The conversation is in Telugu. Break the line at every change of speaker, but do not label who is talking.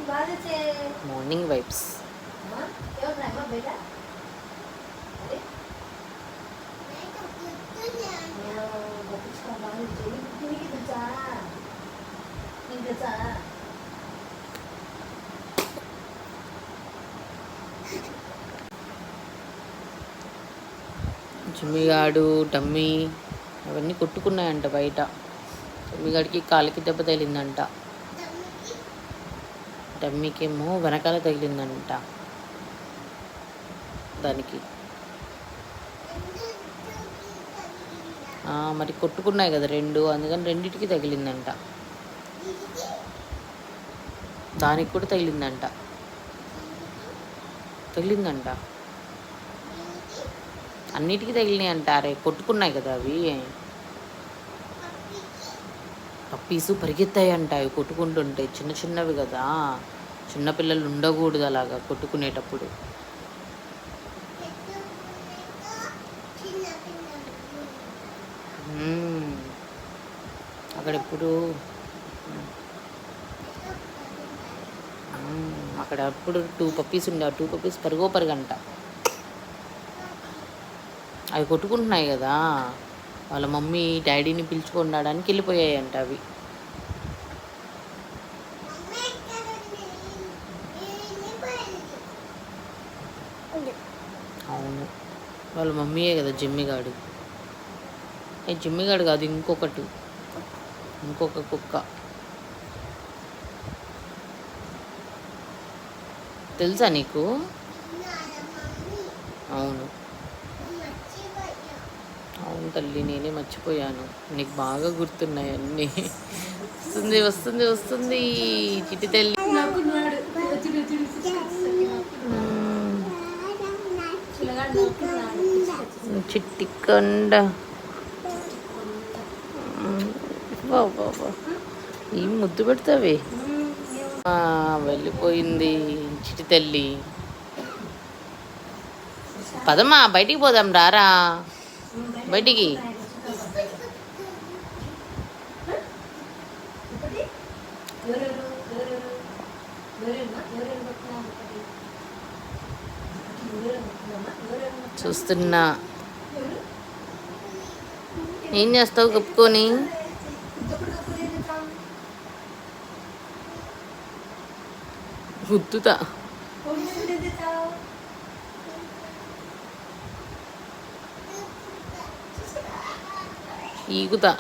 Morning vibes. జిమ్మిగాడు డమ్మీ అవన్నీ కొట్టుకున్నాయంట బయట. జిమ్మిగాడికి కాలికి దెబ్బ తగిలిందంట, డమ్మీకేమో వెనకాల తగిలిందంట. దానికి మరి కొట్టుకున్నాయి కదా రెండు, అందుకని రెండింటికి తగిలిందంట. దానికి కూడా తగిలిందంట. అన్నిటికీ తగిలినాయి అంటారే, కొట్టుకున్నాయి కదా అవి. పప్పీసు పరిగెత్తాయి అంట అవి కొట్టుకుంటుంటే. చిన్న చిన్నవి కదా, చిన్నపిల్లలు ఉండకూడదు అలాగా కొట్టుకునేటప్పుడు. అక్కడెప్పుడు అక్కడ అప్పుడు 2 పప్పీస్ ఉండే, ఆ 2 పప్పీస్ పరుగంట. అవి కొట్టుకుంటున్నాయి కదా, వాళ్ళ మమ్మీ డాడీని పిలుచుకోవడానికి వెళ్ళిపోయాయంట అవి. అవును, వాళ్ళ మమ్మీయే కదా జిమ్మిగాడు. జిమ్మిగాడు కాదు, ఇంకొక కుక్క. తెలుసా నీకు? అవును తల్లి, నేనే మర్చిపోయాను. నీకు బాగా గుర్తున్నాయి అన్నీ. వస్తుంది చిట్టి తల్లి. చిట్టి కొండ ఏం ముద్దు పెడతావే. వెళ్ళిపోయింది చిట్టి తల్లి. పదమ్మా బయటికి పోదాం, రారా బయటికి. చూస్తున్నా, ఏం చేస్తావు కప్పుకొని? గుద్దుతా. ఈగుతా.